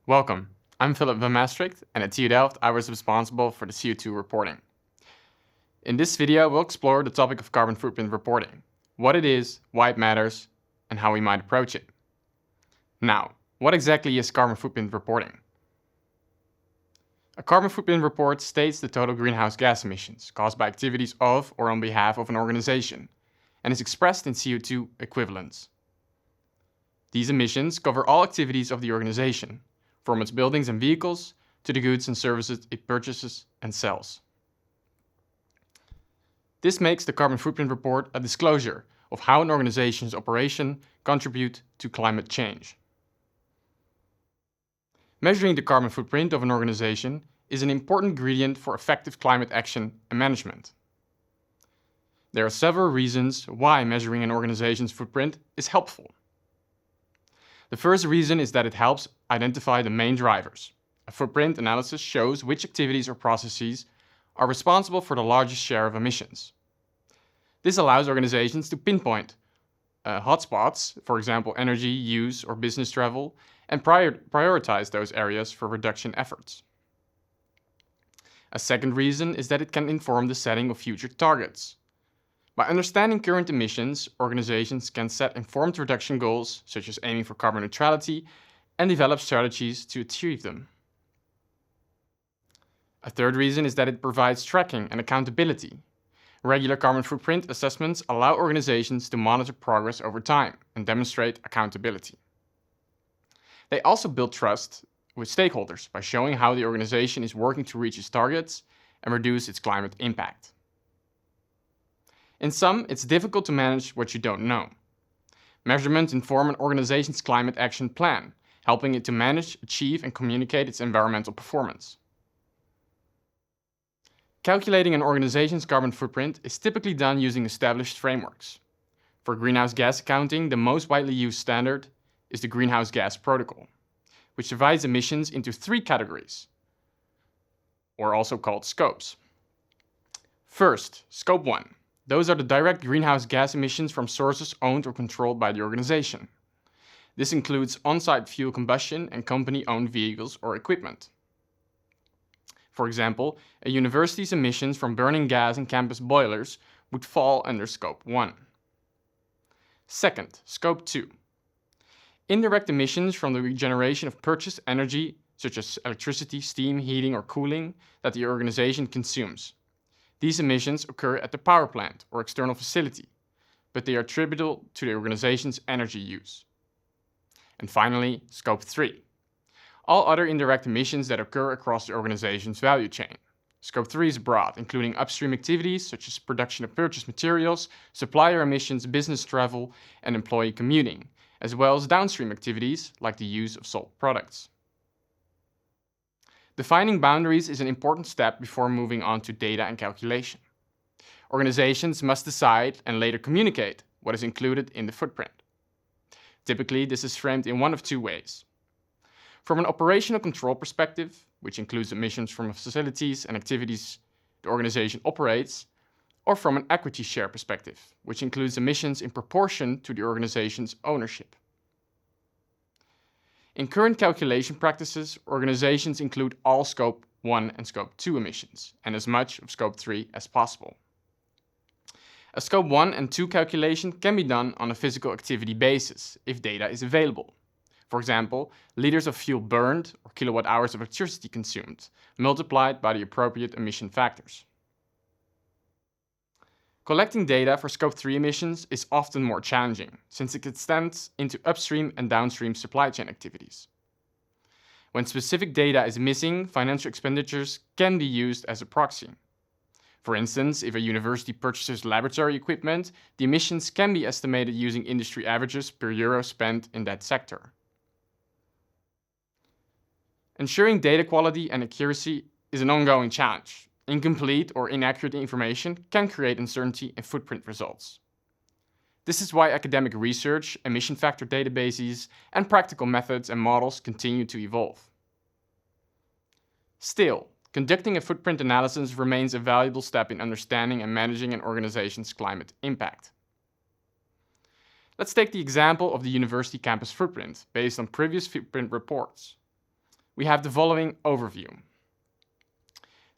Welcome. I'm Philip van Maastricht, and at TU Delft I was responsible for the CO2 reporting. In this video we'll explore the topic of carbon footprint reporting, what it is, why it matters, and how we might approach it. Now, what exactly is carbon footprint reporting? A carbon footprint report states the total greenhouse gas emissions caused by activities of or on behalf of an organization, and is expressed in CO2 equivalents. These emissions cover all activities of the organization, from its buildings and vehicles to the goods and services it purchases and sells. This makes the carbon footprint report a disclosure of how an organization's operation contribute to climate change. Measuring the carbon footprint of an organization is an important ingredient for effective climate action and management. There are several reasons why measuring an organization's footprint is helpful. The first reason is that it helps identify the main drivers. A footprint analysis shows which activities or processes are responsible for the largest share of emissions. This allows organizations to pinpoint hotspots, for example energy use or business travel, and prioritize those areas for reduction efforts. A second reason is that it can inform the setting of future targets. By understanding current emissions, organizations can set informed reduction goals, such as aiming for carbon neutrality, and develop strategies to achieve them. A third reason is that it provides tracking and accountability. Regular carbon footprint assessments allow organizations to monitor progress over time and demonstrate accountability. They also build trust with stakeholders by showing how the organization is working to reach its targets and reduce its climate impact. In sum, it's difficult to manage what you don't know. Measurements inform an organization's climate action plan, helping it to manage, achieve, and communicate its environmental performance. Calculating an organization's carbon footprint is typically done using established frameworks. For greenhouse gas accounting, the most widely used standard is the Greenhouse Gas Protocol, which divides emissions into three categories, or also called scopes. First, Scope 1. Those are the direct greenhouse gas emissions from sources owned or controlled by the organization. This includes on-site fuel combustion and company-owned vehicles or equipment. For example, a university's emissions from burning gas in campus boilers would fall under Scope 1. Second, Scope 2. Indirect emissions from the regeneration of purchased energy, such as electricity, steam, heating, or cooling, that the organization consumes. These emissions occur at the power plant or external facility, but they are attributable to the organization's energy use. And finally, Scope 3. All other indirect emissions that occur across the organization's value chain. Scope 3 is broad, including upstream activities such as production of purchased materials, supplier emissions, business travel, and employee commuting, as well as downstream activities like the use of sold products. Defining boundaries is an important step before moving on to data and calculation. Organizations must decide and later communicate what is included in the footprint. Typically, this is framed in one of two ways. From an operational control perspective, which includes emissions from facilities and activities the organization operates, or from an equity share perspective, which includes emissions in proportion to the organization's ownership. In current calculation practices, organizations include all Scope 1 and Scope 2 emissions, and as much of Scope 3 as possible. A Scope 1 and 2 calculation can be done on a physical activity basis, if data is available. For example, liters of fuel burned or kilowatt hours of electricity consumed, multiplied by the appropriate emission factors. Collecting data for Scope 3 emissions is often more challenging, since it extends into upstream and downstream supply chain activities. When specific data is missing, financial expenditures can be used as a proxy. For instance, if a university purchases laboratory equipment, the emissions can be estimated using industry averages per euro spent in that sector. Ensuring data quality and accuracy is an ongoing challenge. Incomplete or inaccurate information can create uncertainty in footprint results. This is why academic research, emission factor databases, and practical methods and models continue to evolve. Still, conducting a footprint analysis remains a valuable step in understanding and managing an organization's climate impact. Let's take the example of the university campus footprint based on previous footprint reports. we have the following overview.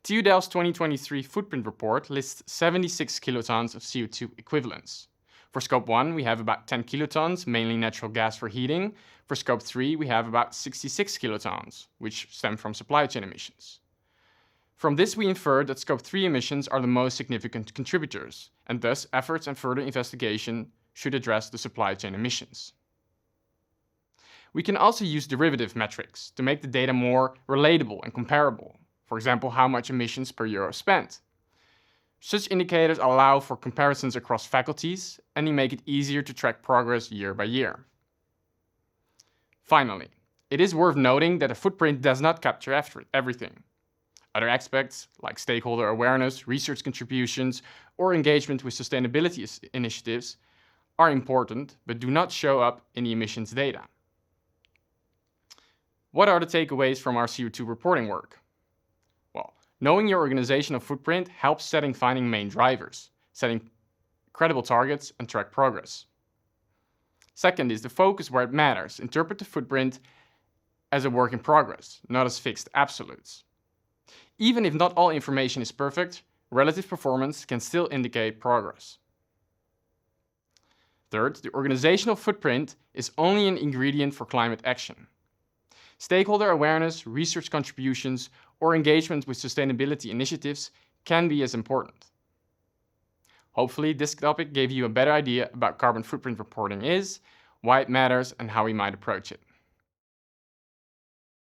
TU Delft's 2023 footprint report lists 76 kilotons of CO2 equivalents. For Scope 1, we have about 10 kilotons, mainly natural gas for heating. For Scope 3, we have about 66 kilotons, which stem from supply chain emissions. From this, we infer that Scope 3 emissions are the most significant contributors, and thus efforts and further investigation should address the supply chain emissions. We can also use derivative metrics to make the data more relatable and comparable. For example, how much emissions per euro spent. Such indicators allow for comparisons across faculties, and they make it easier to track progress year by year. Finally, it is worth noting that a footprint does not capture everything. Other aspects, like stakeholder awareness, research contributions, or engagement with sustainability initiatives, are important but do not show up in the emissions data. What are the takeaways from our CO2 reporting work? Well, knowing your organizational footprint helps finding main drivers, setting credible targets, and track progress. Second is to focus where it matters. Interpret the footprint as a work in progress, not as fixed absolutes. Even if not all information is perfect, relative performance can still indicate progress. Third, the organizational footprint is only an ingredient for climate action. Stakeholder awareness, research contributions, or engagement with sustainability initiatives can be as important. Hopefully, this topic gave you a better idea about carbon footprint reporting is, why it matters, and how we might approach it.